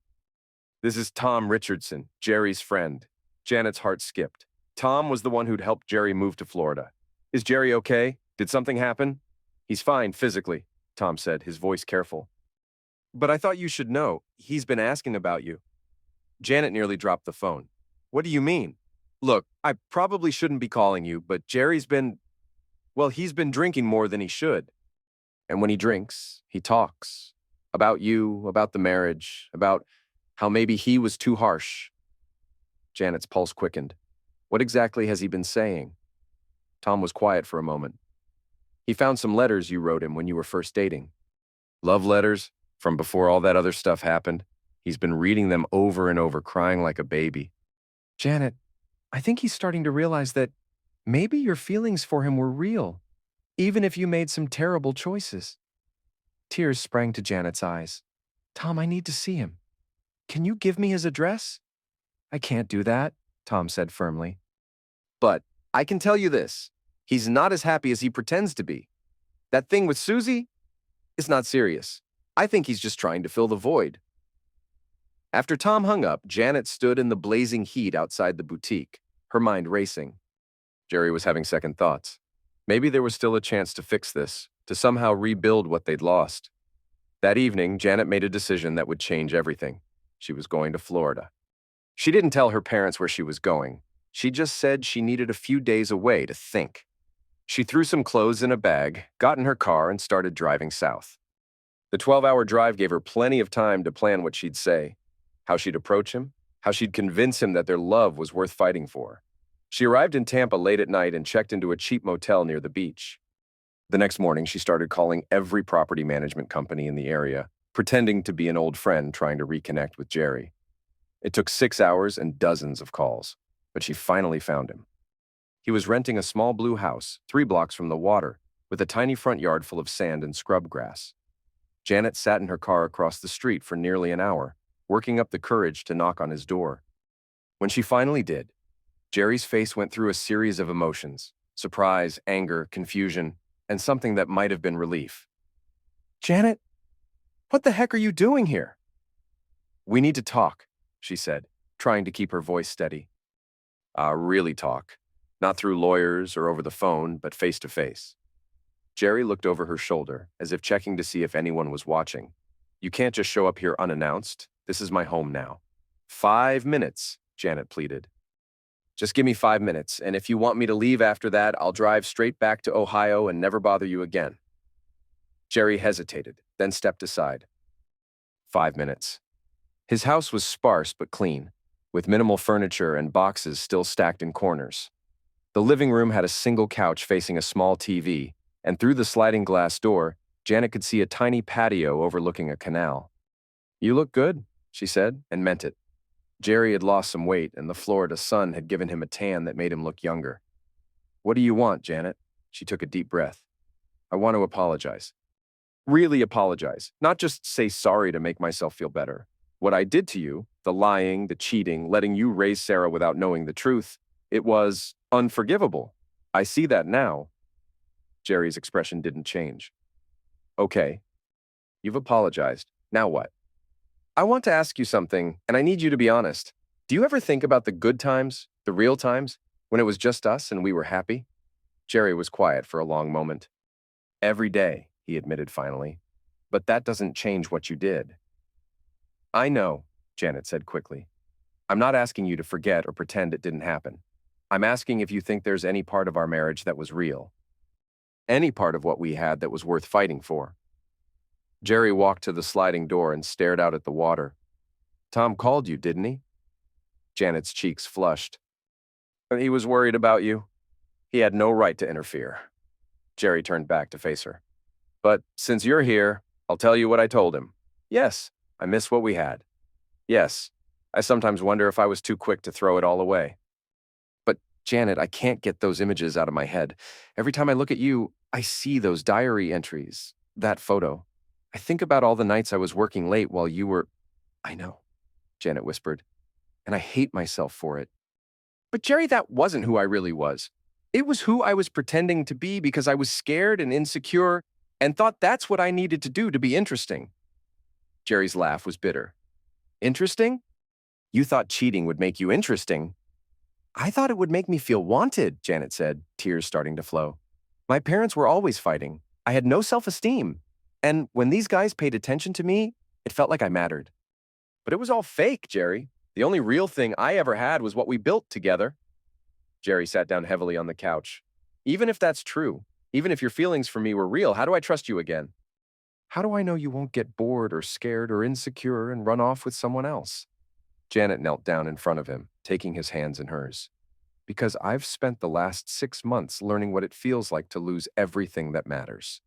This is Tom Richardson, Jerry's friend. Janet's heart skipped. Tom was the one who'd helped Jerry move to Florida. Is Jerry okay? Did something happen? He's fine physically, Tom said, his voice careful. But I thought you should know. He's been asking about you. Janet nearly dropped the phone. What do you mean? Look, I probably shouldn't be calling you, but Jerry's been... Well, he's been drinking more than he should. And when he drinks, he talks. About you, about the marriage, about how maybe he was too harsh. Janet's pulse quickened. What exactly has he been saying? Tom was quiet for a moment. He found some letters you wrote him when you were first dating. Love letters? From before all that other stuff happened? He's been reading them over and over, crying like a baby. Janet, I think he's starting to realize that maybe your feelings for him were real, even if you made some terrible choices. Tears sprang to Janet's eyes. Tom, I need to see him. Can you give me his address? I can't do that, Tom said firmly. But I can tell you this. He's not as happy as he pretends to be. That thing with Susie? It's not serious. I think he's just trying to fill the void. After Tom hung up, Janet stood in the blazing heat outside the boutique, her mind racing. Jerry was having second thoughts. Maybe there was still a chance to fix this, to somehow rebuild what they'd lost. That evening, Janet made a decision that would change everything. She was going to Florida. She didn't tell her parents where she was going. She just said she needed a few days away to think. She threw some clothes in a bag, got in her car, and started driving south. The 12-hour drive gave her plenty of time to plan what she'd say, how she'd approach him, how she'd convince him that their love was worth fighting for. She arrived in Tampa late at night and checked into a cheap motel near the beach. The next morning, she started calling every property management company in the area, pretending to be an old friend trying to reconnect with Jerry. It took 6 hours and dozens of calls, but she finally found him. He was renting a small blue house 3 blocks from the water, with a tiny front yard full of sand and scrub grass. Janet sat in her car across the street for nearly an hour, working up the courage to knock on his door. When she finally did, Jerry's face went through a series of emotions: surprise, anger, confusion, and something that might have been relief. Janet, what the heck are you doing here? We need to talk, she said, trying to keep her voice steady. Really talk. Not through lawyers or over the phone, but face to face. Jerry looked over her shoulder, as if checking to see if anyone was watching. You can't just show up here unannounced. This is my home now. 5 minutes, Janet pleaded. Just give me 5 minutes, and if you want me to leave after that, I'll drive straight back to Ohio and never bother you again. Jerry hesitated, then stepped aside. 5 minutes. His house was sparse but clean, with minimal furniture and boxes still stacked in corners. The living room had a single couch facing a small TV, and through the sliding glass door, Janet could see a tiny patio overlooking a canal. You look good, she said, and meant it. Jerry had lost some weight, and the Florida sun had given him a tan that made him look younger. What do you want, Janet? She took a deep breath. I want to apologize. Really apologize, not just say sorry to make myself feel better. What I did to you, the lying, the cheating, letting you raise Sarah without knowing the truth, it was unforgivable. I see that now. Jerry's expression didn't change. Okay. You've apologized. Now what? I want to ask you something, and I need you to be honest. Do you ever think about the good times, the real times, when it was just us and we were happy? Jerry was quiet for a long moment. Every day, he admitted finally. But that doesn't change what you did. I know, Janet said quickly. I'm not asking you to forget or pretend it didn't happen. I'm asking if you think there's any part of our marriage that was real. Any part of what we had that was worth fighting for. Jerry walked to the sliding door and stared out at the water. Tom called you, didn't he? Janet's cheeks flushed. He was worried about you. He had no right to interfere. Jerry turned back to face her. But since you're here, I'll tell you what I told him. Yes, I miss what we had. Yes, I sometimes wonder if I was too quick to throw it all away. But, Janet, I can't get those images out of my head. Every time I look at you, I see those diary entries, that photo. I think about all the nights I was working late while you were... I know, Janet whispered, and I hate myself for it. But Jerry, that wasn't who I really was. It was who I was pretending to be because I was scared and insecure and thought that's what I needed to do to be interesting. Jerry's laugh was bitter. Interesting? You thought cheating would make you interesting. I thought it would make me feel wanted, Janet said, tears starting to flow. My parents were always fighting. I had no self-esteem. And when these guys paid attention to me, it felt like I mattered. But it was all fake, Jerry. The only real thing I ever had was what we built together. Jerry sat down heavily on the couch. Even if that's true, even if your feelings for me were real, how do I trust you again? How do I know you won't get bored or scared or insecure and run off with someone else? Janet knelt down in front of him, taking his hands in hers. Because I've spent the last 6 months learning what it feels like to lose everything that matters.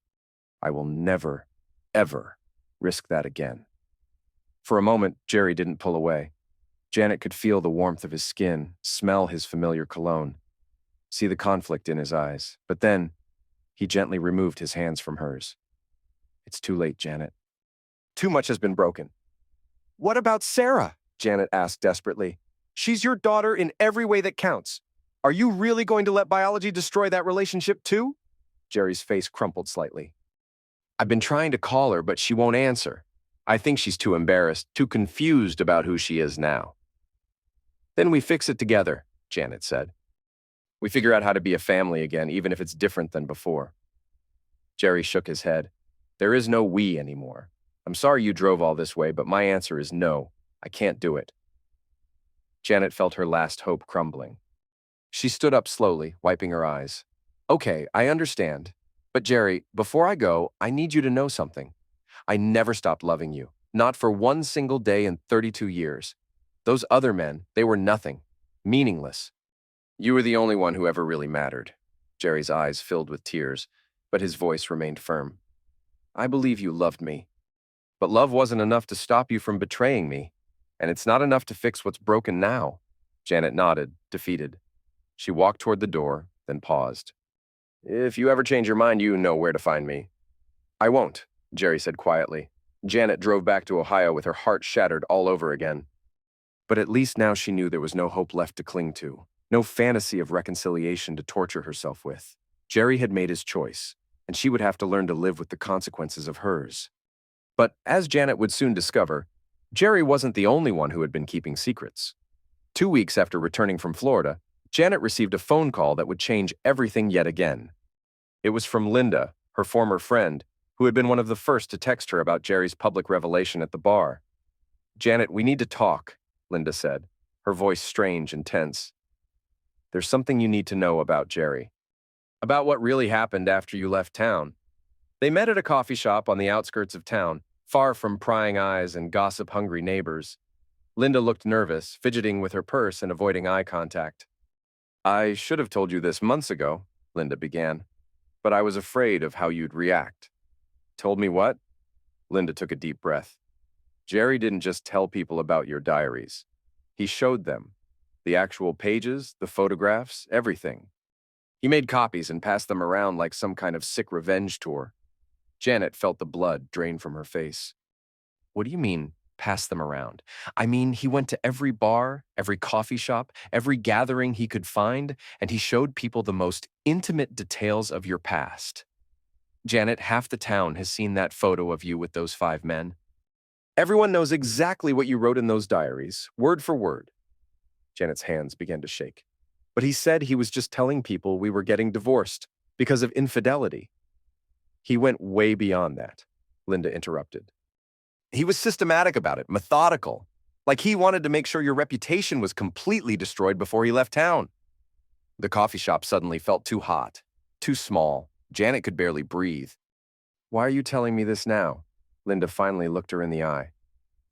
I will never, ever risk that again. For a moment, Jerry didn't pull away. Janet could feel the warmth of his skin, smell his familiar cologne, see the conflict in his eyes. But then, he gently removed his hands from hers. It's too late, Janet. Too much has been broken. What about Sarah? Janet asked desperately. She's your daughter in every way that counts. Are you really going to let biology destroy that relationship too? Jerry's face crumpled slightly. I've been trying to call her, but she won't answer. I think she's too embarrassed, too confused about who she is now. Then we fix it together, Janet said. We figure out how to be a family again, even if it's different than before. Jerry shook his head. There is no we anymore. I'm sorry you drove all this way, but my answer is no. I can't do it. Janet felt her last hope crumbling. She stood up slowly, wiping her eyes. Okay, I understand. But Jerry, before I go, I need you to know something. I never stopped loving you. Not for one single day in 32 years. Those other men, they were nothing. Meaningless. You were the only one who ever really mattered. Jerry's eyes filled with tears, but his voice remained firm. I believe you loved me. But love wasn't enough to stop you from betraying me. And it's not enough to fix what's broken now. Janet nodded, defeated. She walked toward the door, then paused. If you ever change your mind, you know where to find me. I won't, Jerry said quietly. Janet drove back to Ohio with her heart shattered all over again. But at least now she knew there was no hope left to cling to, no fantasy of reconciliation to torture herself with. Jerry had made his choice, and she would have to learn to live with the consequences of hers. But as Janet would soon discover, Jerry wasn't the only one who had been keeping secrets. 2 weeks after returning from Florida, Janet received a phone call that would change everything yet again. It was from Linda, her former friend, who had been one of the first to text her about Jerry's public revelation at the bar. Janet, we need to talk, Linda said, her voice strange and tense. There's something you need to know about Jerry. About what really happened after you left town. They met at a coffee shop on the outskirts of town, far from prying eyes and gossip-hungry neighbors. Linda looked nervous, fidgeting with her purse and avoiding eye contact. I should have told you this months ago, Linda began, but I was afraid of how you'd react. Told me what? Linda took a deep breath. Jerry didn't just tell people about your diaries. He showed them. The actual pages, the photographs, everything. He made copies and passed them around like some kind of sick revenge tour. Janet felt the blood drain from her face. What do you mean, pass them around? I mean, he went to every bar, every coffee shop, every gathering he could find, and he showed people the most intimate details of your past. Janet, half the town has seen that photo of you with those 5 men. Everyone knows exactly what you wrote in those diaries, word for word. Janet's hands began to shake. But he said he was just telling people we were getting divorced because of infidelity. He went way beyond that, Linda interrupted. He was systematic about it, methodical. Like he wanted to make sure your reputation was completely destroyed before he left town. The coffee shop suddenly felt too hot, too small. Janet could barely breathe. Why are you telling me this now? Linda finally looked her in the eye.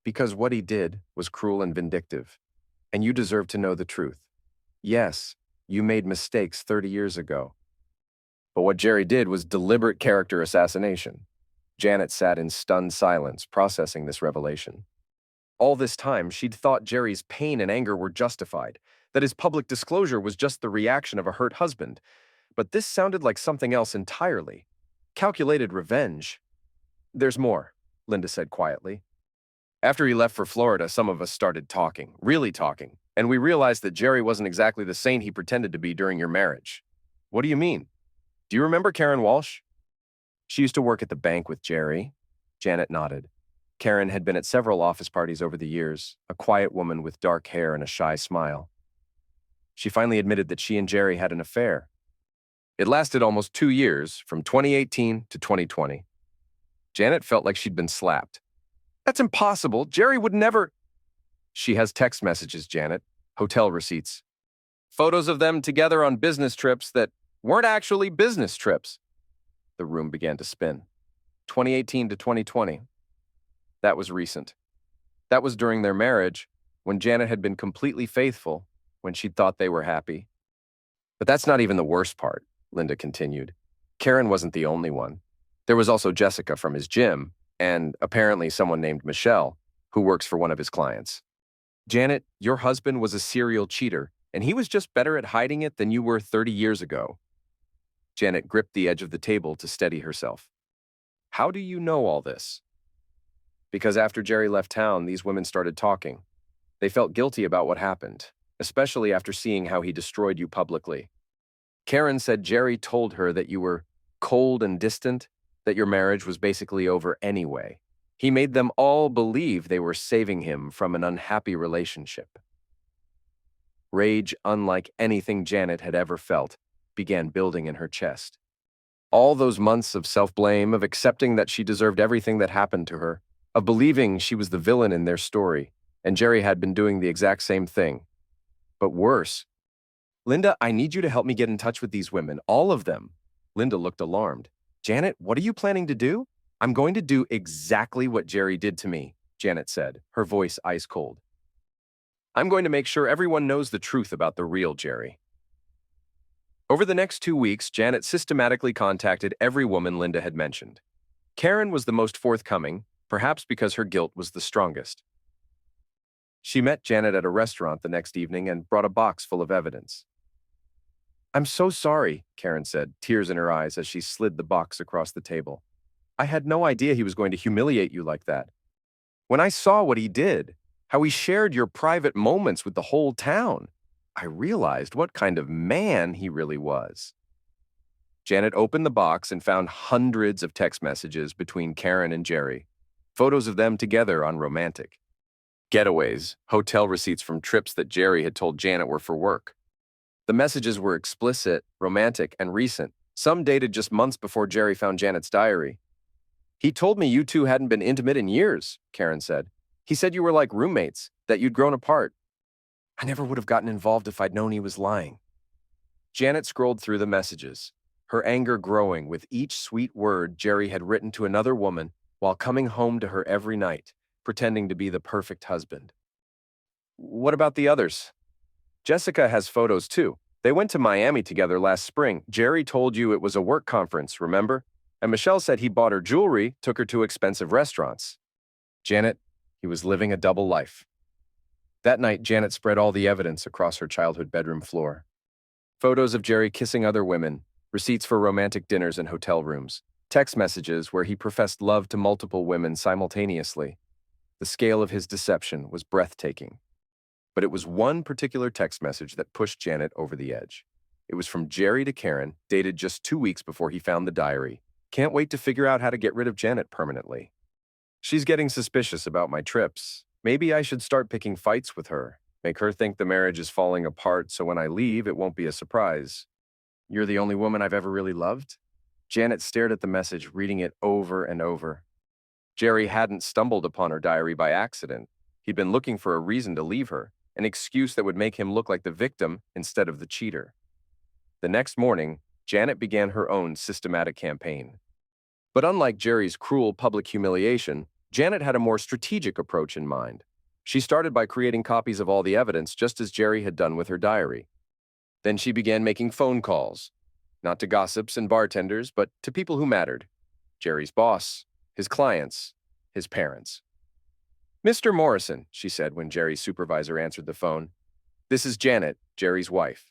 Because what he did was cruel and vindictive, and you deserve to know the truth. Yes, you made mistakes 30 years ago. But what Jerry did was deliberate character assassination. Janet sat in stunned silence, processing this revelation. All this time, she'd thought Jerry's pain and anger were justified, that his public disclosure was just the reaction of a hurt husband. But this sounded like something else entirely. Calculated revenge. There's more, Linda said quietly. After he left for Florida, some of us started talking, really talking, and we realized that Jerry wasn't exactly the saint he pretended to be during your marriage. What do you mean? Do you remember Karen Walsh? She used to work at the bank with Jerry. Janet nodded. Karen had been at several office parties over the years, a quiet woman with dark hair and a shy smile. She finally admitted that she and Jerry had an affair. It lasted almost 2 years, from 2018 to 2020. Janet felt like she'd been slapped. That's impossible. Jerry would never. She has text messages, Janet, hotel receipts, photos of them together on business trips that weren't actually business trips. The room began to spin. 2018 to 2020. That was recent. That was during their marriage, when Janet had been completely faithful, when she'd thought they were happy. But that's not even the worst part, Linda continued. Karen wasn't the only one. There was also Jessica from his gym, and apparently someone named Michelle, who works for one of his clients. Janet, your husband was a serial cheater, and he was just better at hiding it than you were 30 years ago. Janet gripped the edge of the table to steady herself. How do you know all this? Because after Jerry left town, these women started talking. They felt guilty about what happened, especially after seeing how he destroyed you publicly. Karen said Jerry told her that you were cold and distant, that your marriage was basically over anyway. He made them all believe they were saving him from an unhappy relationship. Rage, unlike anything Janet had ever felt, began building in her chest. All those months of self-blame, of accepting that she deserved everything that happened to her, of believing she was the villain in their story, and Jerry had been doing the exact same thing. But worse. Linda, I need you to help me get in touch with these women, all of them. Linda looked alarmed. Janet, what are you planning to do? I'm going to do exactly what Jerry did to me, Janet said, her voice ice cold. I'm going to make sure everyone knows the truth about the real Jerry. Over the next 2 weeks, Janet systematically contacted every woman Linda had mentioned. Karen was the most forthcoming, perhaps because her guilt was the strongest. She met Janet at a restaurant the next evening and brought a box full of evidence. I'm so sorry, Karen said, tears in her eyes as she slid the box across the table. I had no idea he was going to humiliate you like that. When I saw what he did, how he shared your private moments with the whole town, I realized what kind of man he really was. Janet opened the box and found hundreds of text messages between Karen and Jerry, photos of them together on romantic getaways, hotel receipts from trips that Jerry had told Janet were for work. The messages were explicit, romantic, and recent, some dated just months before Jerry found Janet's diary. He told me you two hadn't been intimate in years, Karen said. He said you were like roommates, that you'd grown apart. I never would have gotten involved if I'd known he was lying. Janet scrolled through the messages, her anger growing with each sweet word Jerry had written to another woman while coming home to her every night, pretending to be the perfect husband. What about the others? Jessica has photos too. They went to Miami together last spring. Jerry told you it was a work conference, remember? And Michelle said he bought her jewelry, took her to expensive restaurants. Janet, he was living a double life. That night, Janet spread all the evidence across her childhood bedroom floor. Photos of Jerry kissing other women, receipts for romantic dinners and hotel rooms, text messages where he professed love to multiple women simultaneously. The scale of his deception was breathtaking. But it was one particular text message that pushed Janet over the edge. It was from Jerry to Karen, dated just 2 weeks before he found the diary. Can't wait to figure out how to get rid of Janet permanently. She's getting suspicious about my trips. Maybe I should start picking fights with her. Make her think the marriage is falling apart so when I leave, it won't be a surprise. You're the only woman I've ever really loved? Janet stared at the message, reading it over and over. Jerry hadn't stumbled upon her diary by accident. He'd been looking for a reason to leave her, an excuse that would make him look like the victim instead of the cheater. The next morning, Janet began her own systematic campaign. But unlike Jerry's cruel public humiliation, Janet had a more strategic approach in mind. She started by creating copies of all the evidence, just as Jerry had done with her diary. Then she began making phone calls, not to gossips and bartenders, but to people who mattered. Jerry's boss, his clients, his parents. "Mr. Morrison," she said when Jerry's supervisor answered the phone. "This is Janet, Jerry's wife.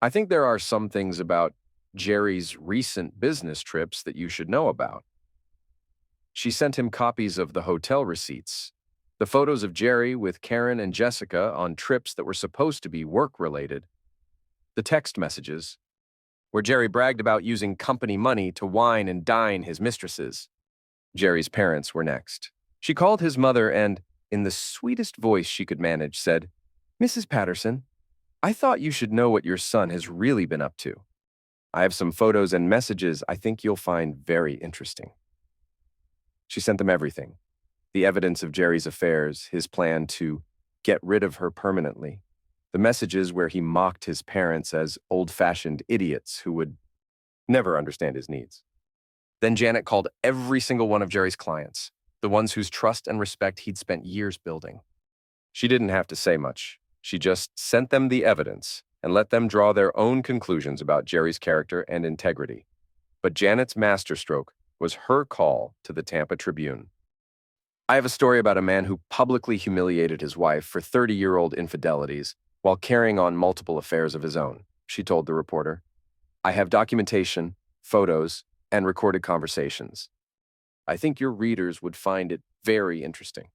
I think there are some things about Jerry's recent business trips that you should know about." She sent him copies of the hotel receipts, the photos of Jerry with Karen and Jessica on trips that were supposed to be work-related, the text messages, where Jerry bragged about using company money to wine and dine his mistresses. Jerry's parents were next. She called his mother and, in the sweetest voice she could manage, said, "Mrs. Patterson, I thought you should know what your son has really been up to. I have some photos and messages I think you'll find very interesting." She sent them everything. The evidence of Jerry's affairs, his plan to get rid of her permanently, the messages where he mocked his parents as old-fashioned idiots who would never understand his needs. Then Janet called every single one of Jerry's clients, the ones whose trust and respect he'd spent years building. She didn't have to say much. She just sent them the evidence and let them draw their own conclusions about Jerry's character and integrity. But Janet's masterstroke was her call to the Tampa Tribune. "I have a story about a man who publicly humiliated his wife for 30-year-old infidelities while carrying on multiple affairs of his own," she told the reporter. "I have documentation, photos, and recorded conversations. I think your readers would find it very interesting."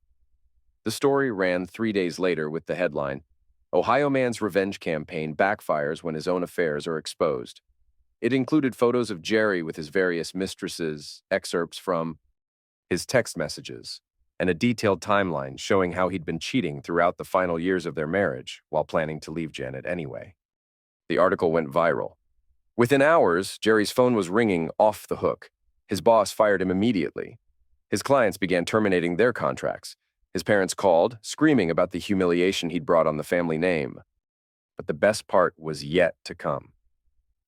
The story ran 3 days later with the headline, "Ohio Man's Revenge Campaign Backfires When His Own Affairs Are Exposed." It included photos of Jerry with his various mistresses, excerpts from his text messages, and a detailed timeline showing how he'd been cheating throughout the final years of their marriage while planning to leave Janet anyway. The article went viral. Within hours, Jerry's phone was ringing off the hook. His boss fired him immediately. His clients began terminating their contracts. His parents called, screaming about the humiliation he'd brought on the family name. But the best part was yet to come.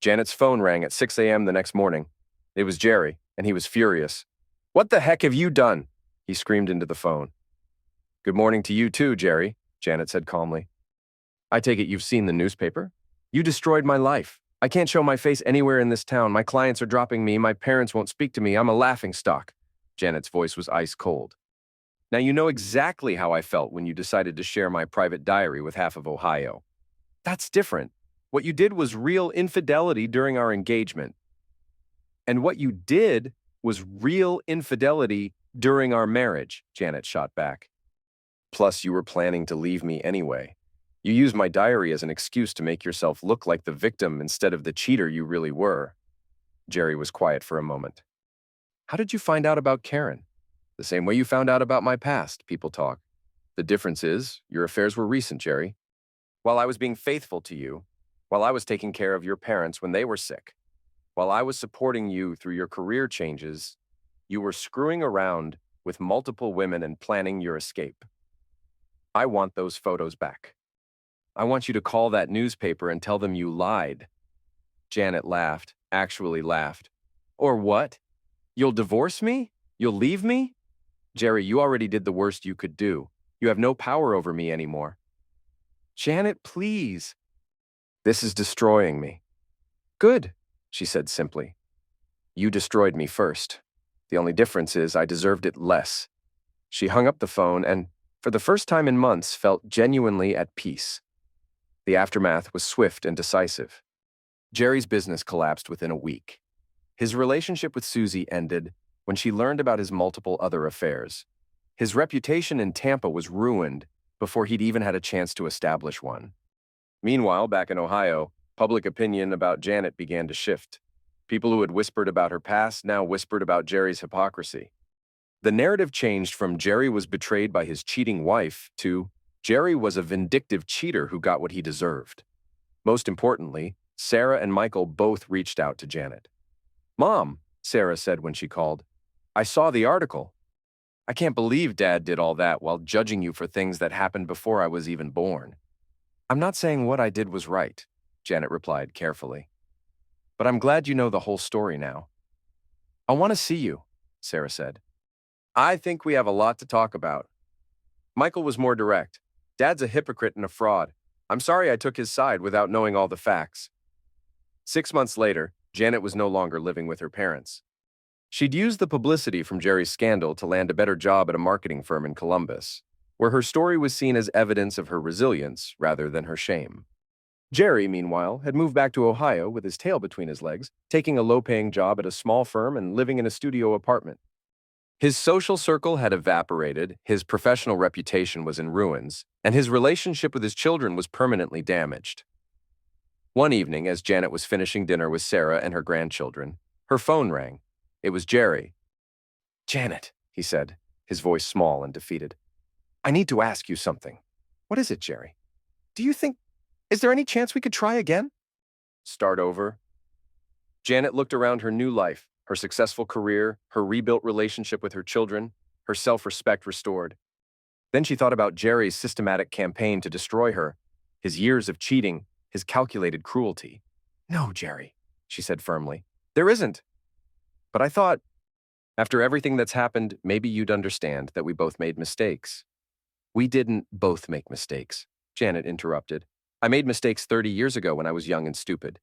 Janet's phone rang at 6 a.m. the next morning. It was Jerry, and he was furious. "What the heck have you done?" he screamed into the phone. "Good morning to you too, Jerry," Janet said calmly. "I take it you've seen the newspaper? You destroyed my life. I can't show my face anywhere in this town. My clients are dropping me. My parents won't speak to me. I'm a laughingstock." Janet's voice was ice cold. "Now you know exactly how I felt when you decided to share my private diary with half of Ohio. That's different. What you did was real infidelity during our engagement. And what you did was real infidelity during our marriage," Janet shot back. "Plus, you were planning to leave me anyway. You used my diary as an excuse to make yourself look like the victim instead of the cheater you really were." Jerry was quiet for a moment. "How did you find out about Karen?" "The same way you found out about my past, people talk. The difference is, your affairs were recent, Jerry. While I was being faithful to you, while I was taking care of your parents when they were sick, while I was supporting you through your career changes, you were screwing around with multiple women and planning your escape. I want those photos back. I want you to call that newspaper and tell them you lied." Janet laughed, actually laughed. "Or what? You'll divorce me? You'll leave me? Jerry, you already did the worst you could do. You have no power over me anymore." "Janet, please." "This is destroying me." "Good," she said simply. "You destroyed me first. The only difference is I deserved it less." She hung up the phone and, for the first time in months, felt genuinely at peace. The aftermath was swift and decisive. Jerry's business collapsed within a week. His relationship with Susie ended when she learned about his multiple other affairs. His reputation in Tampa was ruined before he'd even had a chance to establish one. Meanwhile, back in Ohio, public opinion about Janet began to shift. People who had whispered about her past now whispered about Jerry's hypocrisy. The narrative changed from Jerry was betrayed by his cheating wife to Jerry was a vindictive cheater who got what he deserved. Most importantly, Sarah and Michael both reached out to Janet. "Mom," Sarah said when she called, "I saw the article. I can't believe Dad did all that while judging you for things that happened before I was even born." "I'm not saying what I did was right," Janet replied carefully. "But I'm glad you know the whole story now." "I want to see you," Sarah said. "I think we have a lot to talk about." Michael was more direct. "Dad's a hypocrite and a fraud. I'm sorry I took his side without knowing all the facts." 6 months later, Janet was no longer living with her parents. She'd used the publicity from Jerry's scandal to land a better job at a marketing firm in Columbus, where her story was seen as evidence of her resilience rather than her shame. Jerry, meanwhile, had moved back to Ohio with his tail between his legs, taking a low-paying job at a small firm and living in a studio apartment. His social circle had evaporated, his professional reputation was in ruins, and his relationship with his children was permanently damaged. One evening, as Janet was finishing dinner with Sarah and her grandchildren, her phone rang. It was Jerry. "Janet," he said, his voice small and defeated. "I need to ask you something." "What is it, Jerry?" Is there any chance we could try again?" "Start over?" Janet looked around her new life, her successful career, her rebuilt relationship with her children, her self-respect restored. Then she thought about Jerry's systematic campaign to destroy her, his years of cheating, his calculated cruelty. "No, Jerry," she said firmly. "There isn't. But I thought, after everything that's happened, maybe you'd understand that we both made mistakes." "We didn't both make mistakes," Janet interrupted. "I made mistakes 30 years ago when I was young and stupid.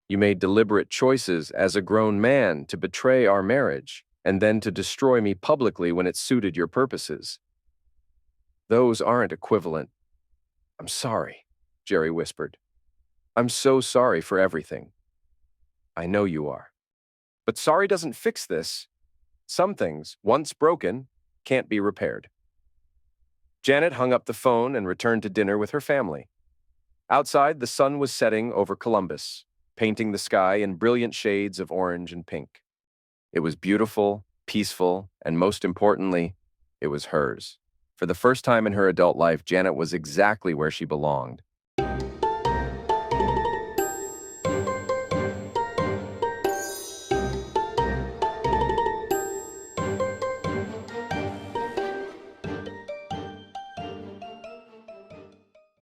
You made deliberate choices as a grown man to betray our marriage and then to destroy me publicly when it suited your purposes. Those aren't equivalent." "I'm sorry," Jerry whispered. "I'm so sorry for everything." "I know you are. But sorry doesn't fix this. Some things, once broken, can't be repaired." Janet hung up the phone and returned to dinner with her family. Outside, the sun was setting over Columbus, painting the sky in brilliant shades of orange and pink. It was beautiful, peaceful, and most importantly, it was hers. For the first time in her adult life, Janet was exactly where she belonged,